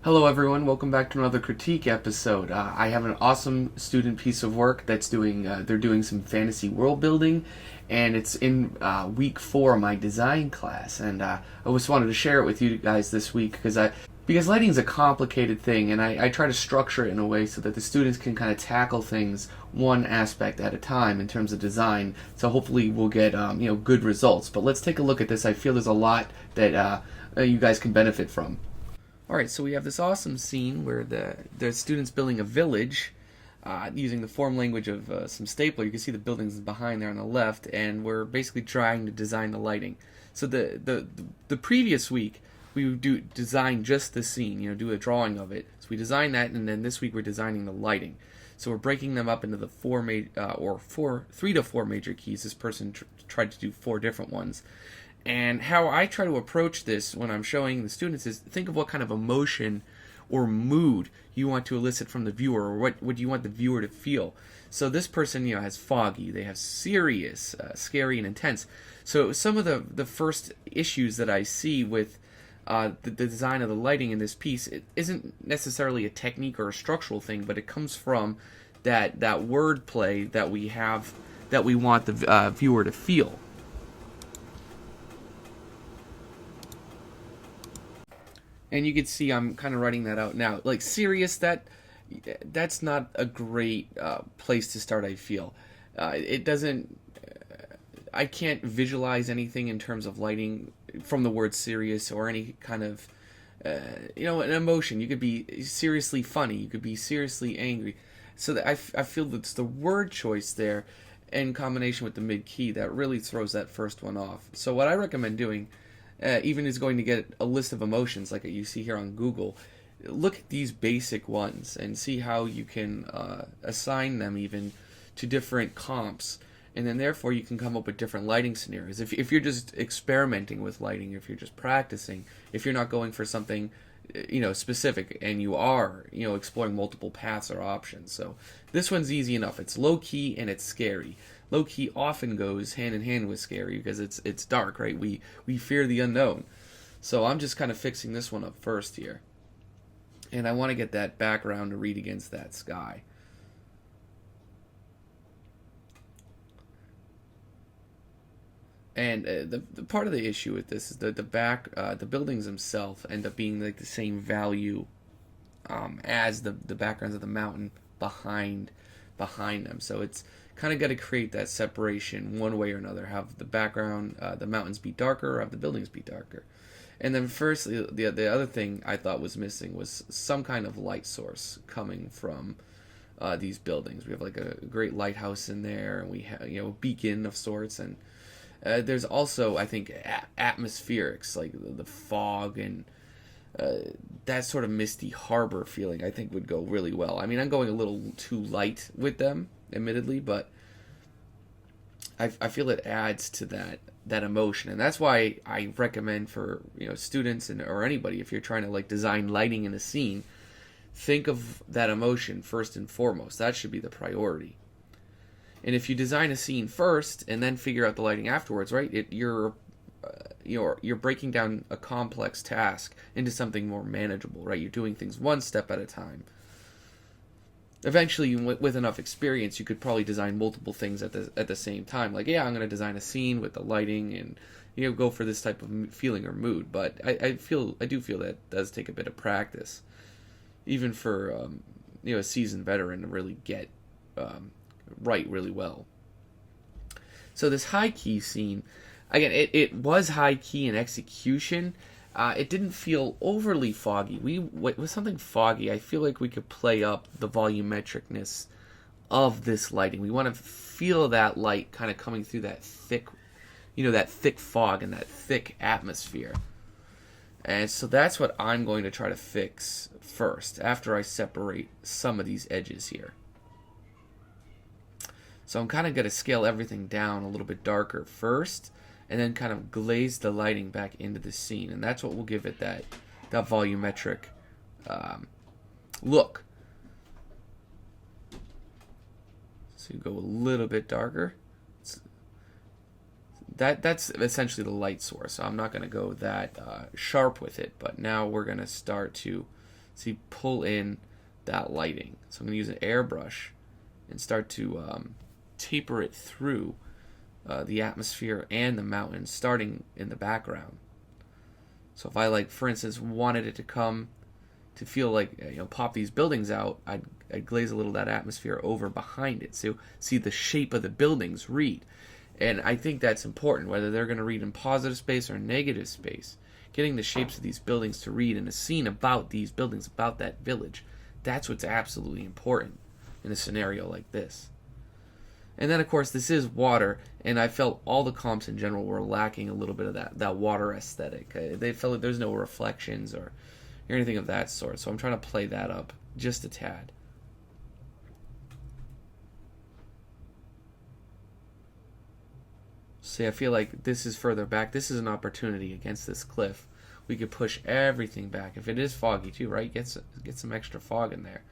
Hello everyone, welcome back to another critique episode. I have an awesome student piece of work that's they're doing some fantasy world building, and it's in week 4 of my design class, and I just wanted to share it with you guys this week because lighting is a complicated thing, and I try to structure it in a way so that the students can kind of tackle things one aspect at a time in terms of design, so hopefully we'll get good results. But let's take a look at this. I feel there's a lot that you guys can benefit from. Alright, so we have this awesome scene where the student's building a village using the form language of some stapler. You can see the buildings behind there on the left, and we're basically trying to design the lighting. So the previous week, we would design just the scene, do a drawing of it. So we designed that, and then this week we're designing the lighting. So we're breaking them up into the 3 to 4 major keys. This person tried to do 4 different ones. And how I try to approach this when I'm showing the students is think of what kind of emotion or mood you want to elicit from the viewer, or what you want the viewer to feel. So this person, has foggy, they have serious, scary, and intense. So some of the first issues that I see with the design of the lighting in this piece, it isn't necessarily a technique or a structural thing, but it comes from that wordplay that we have, that we want the viewer to feel. And you can see I'm kind of writing that out now. Like serious, that's not a great place to start. I feel it doesn't. I can't visualize anything in terms of lighting from the word serious or any kind of an emotion. You could be seriously funny. You could be seriously angry. So that I feel that it's the word choice there, in combination with the mid key, that really throws that first one off. So what I recommend doing, even is going to get a list of emotions like you see here on Google. Look at these basic ones and see how you can assign them even to different comps, and then therefore you can come up with different lighting scenarios. If you're just experimenting with lighting, if you're just practicing, if you're not going for something specific, and you are exploring multiple paths or options. So this one's easy enough. It's low key and it's scary. Low key often goes hand in hand with scary because it's dark, right? We fear the unknown. So I'm just kind of fixing this one up first here, and I want to get that background to read against that sky. And the part of the issue with this is the buildings themselves end up being like the same value as the backgrounds of the mountain behind them. So it's kind of got to create that separation one way or another. Have the background, the mountains be darker, or have the buildings be darker. And then firstly, the other thing I thought was missing was some kind of light source coming from these buildings. We have like a great lighthouse in there, and we have a beacon of sorts, and there's also, I think, atmospherics, like the fog and that sort of misty harbor feeling, I think would go really well. I mean, I'm going a little too light with them, admittedly, but I feel it adds to that emotion, and that's why I recommend for students or anybody, if you're trying to like design lighting in a scene, think of that emotion first and foremost. That should be the priority. And if you design a scene first and then figure out the lighting afterwards, right? You're breaking down a complex task into something more manageable, right? You're doing things one step at a time. Eventually, with enough experience, you could probably design multiple things at the same time. Like, yeah, I'm going to design a scene with the lighting and go for this type of feeling or mood. But I do feel that does take a bit of practice, even for a seasoned veteran to really get right really well. So this high key scene, again, it was high key in execution. It didn't feel overly foggy. With something foggy, I feel like we could play up the volumetricness of this lighting. We want to feel that light kind of coming through that thick fog and that thick atmosphere. And so that's what I'm going to try to fix first, after I separate some of these edges here. So I'm kind of going to scale everything down a little bit darker first, and then kind of glaze the lighting back into the scene. And that's what will give it that volumetric look. So you go a little bit darker. That's essentially the light source. So I'm not going to go that sharp with it, but now we're going to start to So you pull in that lighting. So I'm going to use an airbrush and start to taper it through the atmosphere and the mountains, starting in the background. So if I, like, for instance, wanted it to come to feel like, pop these buildings out, I'd glaze a little of that atmosphere over behind it, so see the shape of the buildings read. And I think that's important, whether they're going to read in positive space or negative space. Getting the shapes of these buildings to read in a scene about these buildings, about that village, that's what's absolutely important in a scenario like this. And then, of course, this is water, and I felt all the comps in general were lacking a little bit of that water aesthetic. They felt like there's no reflections or anything of that sort, so I'm trying to play that up just a tad. See, I feel like this is further back. This is an opportunity against this cliff. We could push everything back. If it is foggy too, right? Get some extra fog in there.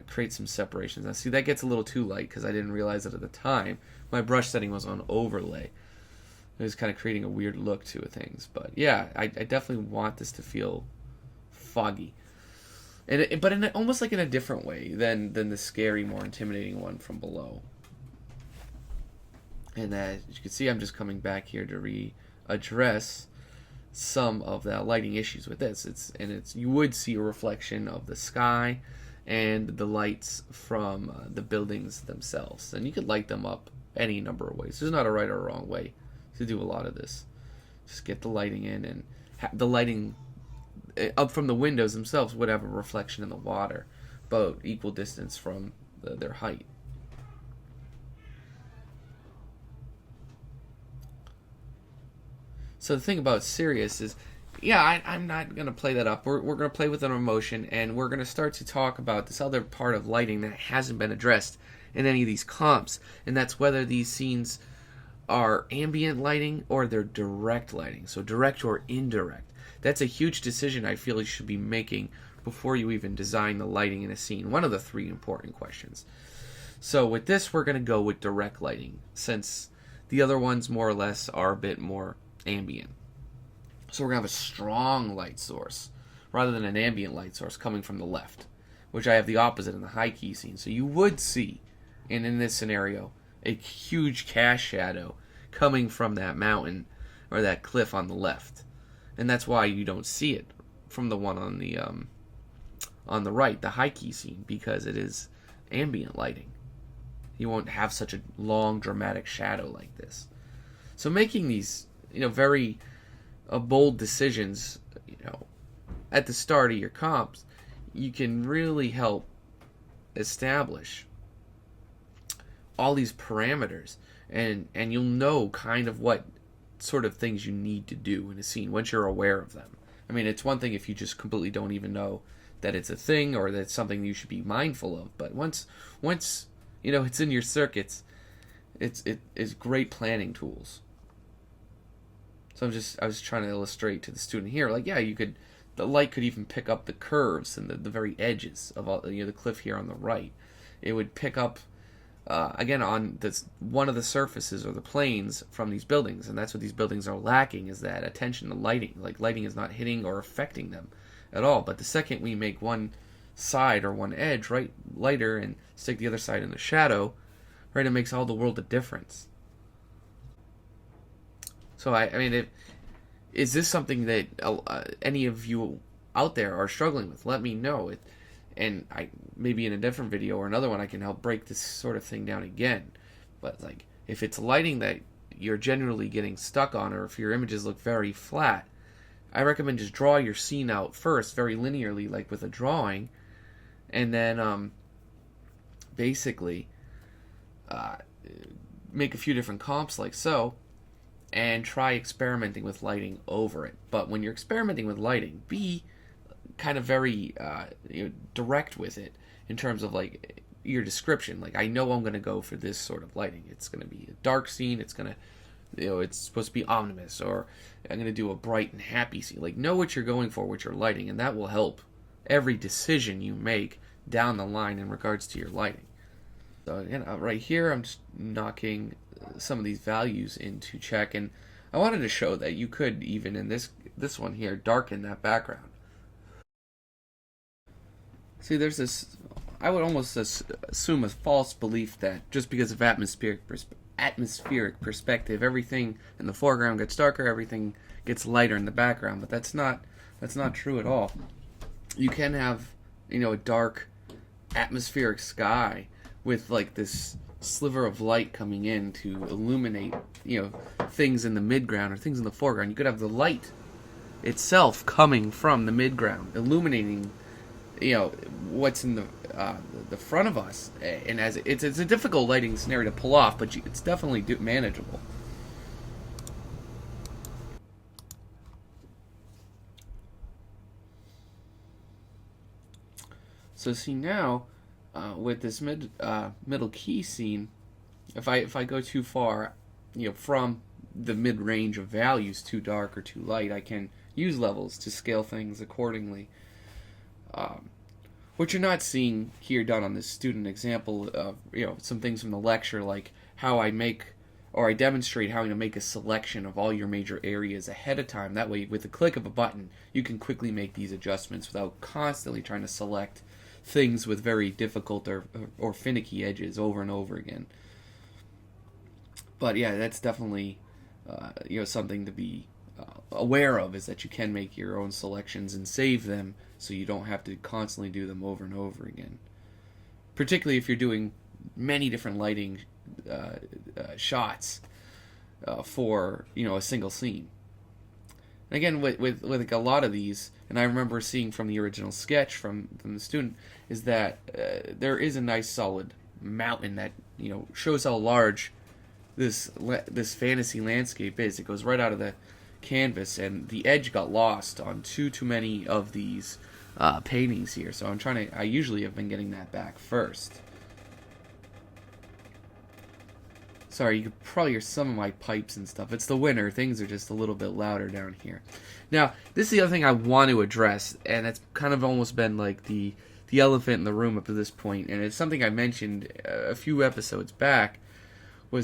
Create some separations. Now, see, that gets a little too light because I didn't realize it at the time. My brush setting was on overlay. It was kind of creating a weird look to things. But yeah, I definitely want this to feel foggy, but almost like in a different way than the scary, more intimidating one from below. And as you can see, I'm just coming back here to readdress some of the lighting issues with this. You would see a reflection of the sky and the lights from the buildings themselves, and you could light them up any number of ways. There's not a right or a wrong way to do a lot of this. Just get the lighting in, and the lighting up from the windows themselves would have a reflection in the water, about equal distance from their height. So the thing about Sirius is, I'm not going to play that up. We're going to play with an emotion, and we're going to start to talk about this other part of lighting that hasn't been addressed in any of these comps, and that's whether these scenes are ambient lighting or they're direct lighting, so direct or indirect. That's a huge decision I feel you should be making before you even design the lighting in a scene. One of the three important questions. So with this, we're going to go with direct lighting, since the other ones more or less are a bit more ambient. So we're going to have a strong light source rather than an ambient light source coming from the left, which I have the opposite in the high key scene. So you would see, and in this scenario, a huge cast shadow coming from that mountain or that cliff on the left. And that's why you don't see it from the one on the right, the high key scene, because it is ambient lighting. You won't have such a long dramatic shadow like this. So making these, very bold decisions, at the start of your comps, you can really help establish all these parameters, and you'll know kind of what sort of things you need to do in a scene once you're aware of them. I mean, it's one thing if you just completely don't even know that it's a thing or that it's something you should be mindful of, but once it's in your circuits, it's great planning tools. So I was trying to illustrate to the student here, like, the light could even pick up the curves and the very edges of all, the cliff here on the right. It would pick up, again, on one of the surfaces or the planes from these buildings, and that's what these buildings are lacking, is that attention to lighting. Like, lighting is not hitting or affecting them at all. But the second we make one side or one edge lighter and stick the other side in the shadow, right, it makes all the world of difference. So is this something that any of you out there are struggling with? Let me know. And maybe in a different video or another one, I can help break this sort of thing down again. But like, if it's lighting that you're generally getting stuck on, or if your images look very flat, I recommend just draw your scene out first, very linearly, like with a drawing, and then basically make a few different comps like so, and try experimenting with lighting over it. But when you're experimenting with lighting, be kind of very direct with it in terms of like your description. Like, I know I'm going to go for this sort of lighting. It's going to be a dark scene. It's going to, it's supposed to be ominous, or I'm going to do a bright and happy scene. Like, know what you're going for with your lighting, and that will help every decision you make down the line in regards to your lighting. So again, right here, I'm just knocking some of these values into check, and I wanted to show that you could even in this one here darken that background. See, there's this. I would almost assume a false belief that just because of atmospheric perspective, everything in the foreground gets darker, everything gets lighter in the background. But that's not true at all. You can have a dark atmospheric sky with like this sliver of light coming in to illuminate things in the midground or things in the foreground. You could have the light itself coming from the midground, illuminating what's in the front of us, and as it's a difficult lighting scenario to pull off, but it's definitely manageable. So see now, with this middle key scene, if I go too far, from the mid range of values, too dark or too light, I can use levels to scale things accordingly. What you're not seeing here done on this student example of some things from the lecture, like how I demonstrate how to make a selection of all your major areas ahead of time. That way, with the click of a button, you can quickly make these adjustments without constantly trying to select things with very difficult or finicky edges over and over again. But yeah, that's definitely something to be aware of, is that you can make your own selections and save them so you don't have to constantly do them over and over again. Particularly if you're doing many different lighting shots for a single scene. And again, with like a lot of these, and I remember seeing from the original sketch from the student, is that there is a nice solid mountain that shows how large this fantasy landscape is. It goes right out of the canvas, and the edge got lost on too many of these paintings here. So I usually have been getting that back first. Sorry, you could probably hear some of my pipes and stuff. It's the winter. Things are just a little bit louder down here. Now, this is the other thing I want to address, and it's kind of almost been like the elephant in the room up to this point, and it's something I mentioned a few episodes back, a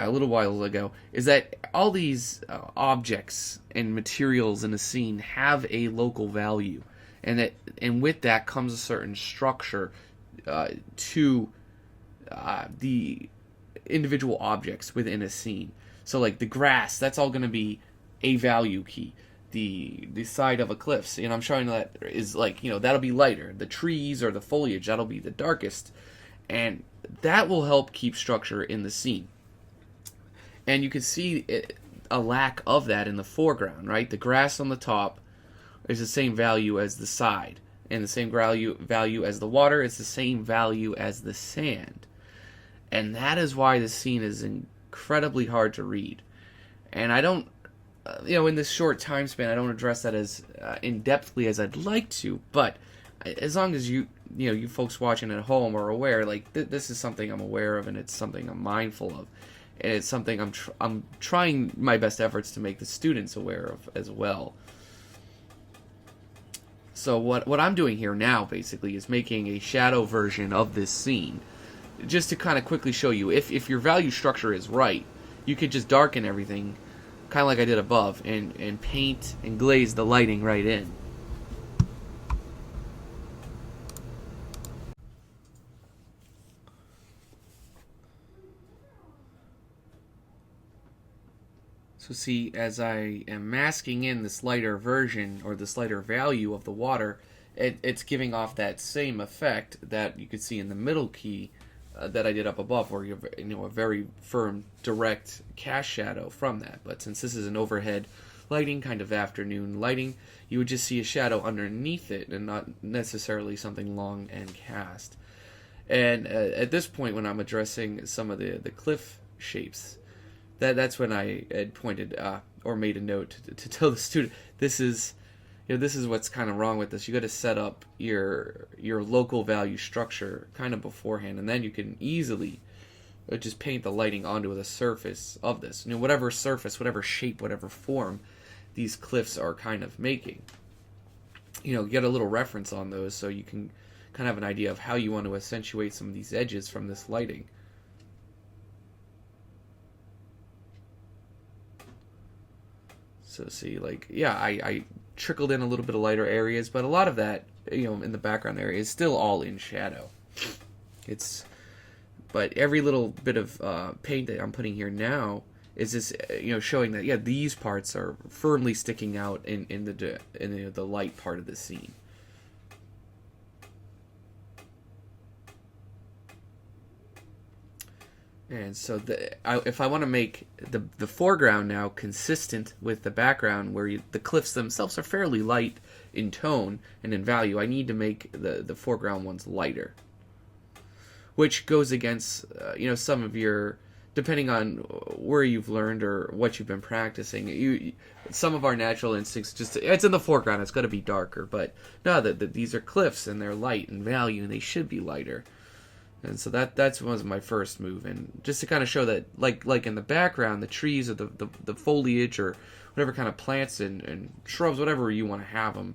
little while ago, is that all these objects and materials in a scene have a local value, and with that comes a certain structure to the individual objects within a scene. So like the grass, that's all going to be a value key. The side of a cliff, and I'm showing that is like, that'll be lighter. The trees or the foliage, that'll be the darkest, and that will help keep structure in the scene. And you can see a lack of that in the foreground, right? The grass on the top is the same value as the side, and the same value as the water. It's the same value as the sand. And that is why the scene is incredibly hard to read. And I don't, in this short time span, I don't address that as in-depthly as I'd like to. But as long as you folks watching at home are aware, like this is something I'm aware of, and it's something I'm mindful of, and it's something I'm trying my best efforts to make the students aware of as well. So what I'm doing here now basically is making a shadow version of this scene, just to kind of quickly show you, if your value structure is right, you could just darken everything, kind of like I did above, and paint and glaze the lighting right in. So see, as I am masking in this lighter version, or this lighter value of the water, it's giving off that same effect that you could see in the middle key that I did up above, where you have a very firm, direct cast shadow from that. But since this is an overhead lighting, kind of afternoon lighting, you would just see a shadow underneath it, and not necessarily something long and cast. And at this point, when I'm addressing some of the cliff shapes, that's when I had pointed or made a note to tell the student, this is what's kind of wrong with this. You got to set up your local value structure kind of beforehand, and then you can easily just paint the lighting onto the surface of this. Whatever surface, whatever shape, whatever form these cliffs are kind of making. Get a little reference on those so you can kind of have an idea of how you want to accentuate some of these edges from this lighting. So see, I trickled in a little bit of lighter areas, but a lot of that in the background there is still all in shadow. But every little bit of paint that I'm putting here now is just showing that these parts are firmly sticking out in the light part of the scene. And so if I want to make the foreground now consistent with the background, where the cliffs themselves are fairly light in tone and in value, I need to make the foreground ones lighter, which goes against some of your, depending on where you've learned or what you've been practicing. Some of our natural instincts it's in the foreground, it's got to be darker. But no, these are cliffs and they're light in value and they should be lighter. And so that was my first move, and just to kind of show that, like in the background, the trees or the foliage or whatever kind of plants and shrubs, whatever you want to have them,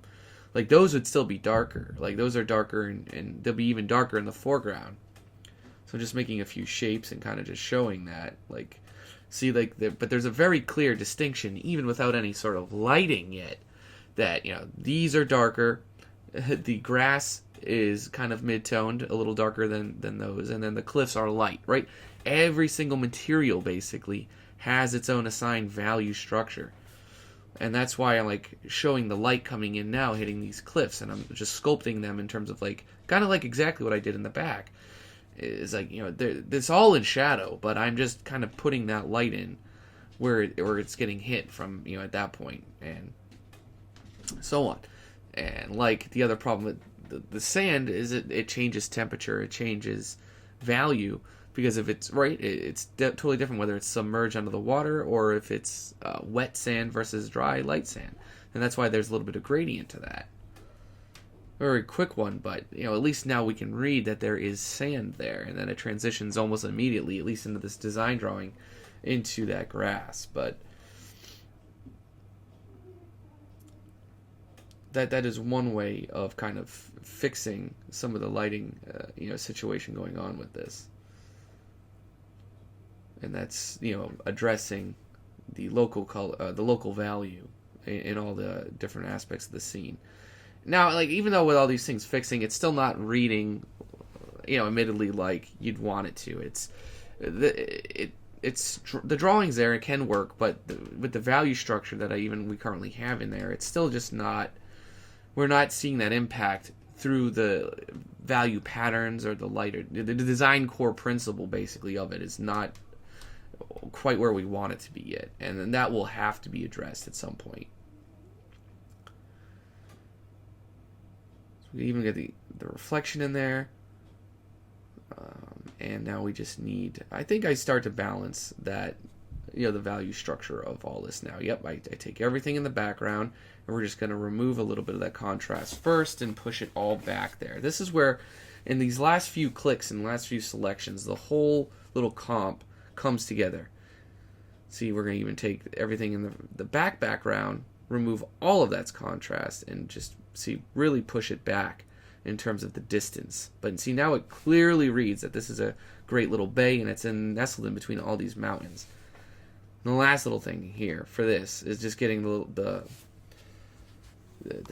like those would still be darker. Like those are darker, and they'll be even darker in the foreground. So just making a few shapes and kind of just showing that, like, see, but there's a very clear distinction, even without any sort of lighting yet, that these are darker. The grass is kind of mid-toned, a little darker than those, and then the cliffs are light, right? Every single material basically has its own assigned value structure, and that's why I like showing the light coming in now, hitting these cliffs, and I'm just sculpting them in terms of kind of like exactly what I did in the back. Is it's all in shadow, but I'm just kind of putting that light in where it's getting hit from at that point, and so on. And like the other problem with the sand is it changes temperature, it changes value, because if it's it's totally different whether it's submerged under the water or if it's wet sand versus dry light sand, and that's why there's a little bit of gradient to that. Very quick one, but at least now we can read that there is sand there, and then it transitions almost immediately, at least into this design drawing, into that grass. But that is one way of kind of fixing some of the lighting situation going on with this, and that's addressing the local color, the local value in all the different aspects of the scene. Now, even though with all these things fixing, it's still not reading admittedly like you'd want it to. It's the drawings there, it can work, but with the value structure that we currently have in there, it's still just not. We're not seeing that impact through the value patterns or the lighter. The design core principle, basically, of it is not quite where we want it to be yet. And then that will have to be addressed at some point. So we even get the reflection in there. And now we just need... I think I start to balance that, the value structure of all this now. Yep, I take everything in the background, and we're just going to remove a little bit of that contrast first and push it all back there. This is where, in these last few clicks and last few selections, the whole little comp comes together. See, we're going to even take everything in the background, remove all of that contrast, and just, really push it back in terms of the distance. But see, now it clearly reads that this is a great little bay, and it's nestled in between all these mountains. And the last little thing here for this is just getting the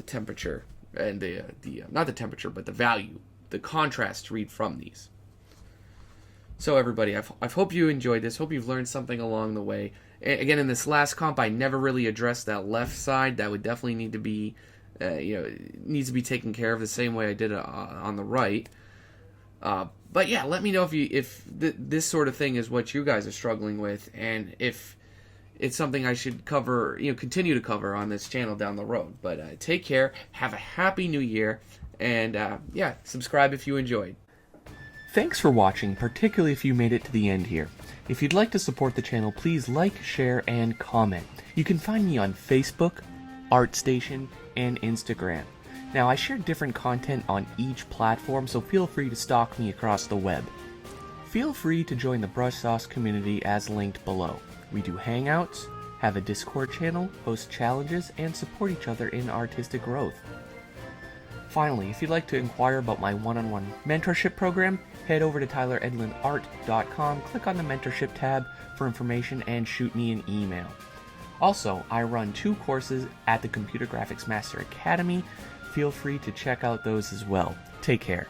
temperature and the not the temperature, but the value, the contrast to read from these. So everybody, I hope you enjoyed this. Hope you've learned something along the way. Again, in this last comp, I never really addressed that left side. That would definitely need to be, needs to be taken care of the same way I did it on the right. But yeah, let me know if this sort of thing is what you guys are struggling with, and if it's something I should cover, continue to cover on this channel down the road. But take care, have a happy new year, and subscribe if you enjoyed. Thanks for watching, particularly if you made it to the end here. If you'd like to support the channel, please like, share, and comment. You can find me on Facebook, ArtStation, and Instagram. Now, I share different content on each platform, so feel free to stalk me across the web. Feel free to join the Brush Sauce community as linked below. We do hangouts, have a Discord channel, host challenges, and support each other in artistic growth. Finally, if you'd like to inquire about my one-on-one mentorship program, head over to tyleredlinart.com, click on the mentorship tab for information, and shoot me an email. Also, I run 2 courses at the Computer Graphics Master Academy feel free to check out those as well. Take care.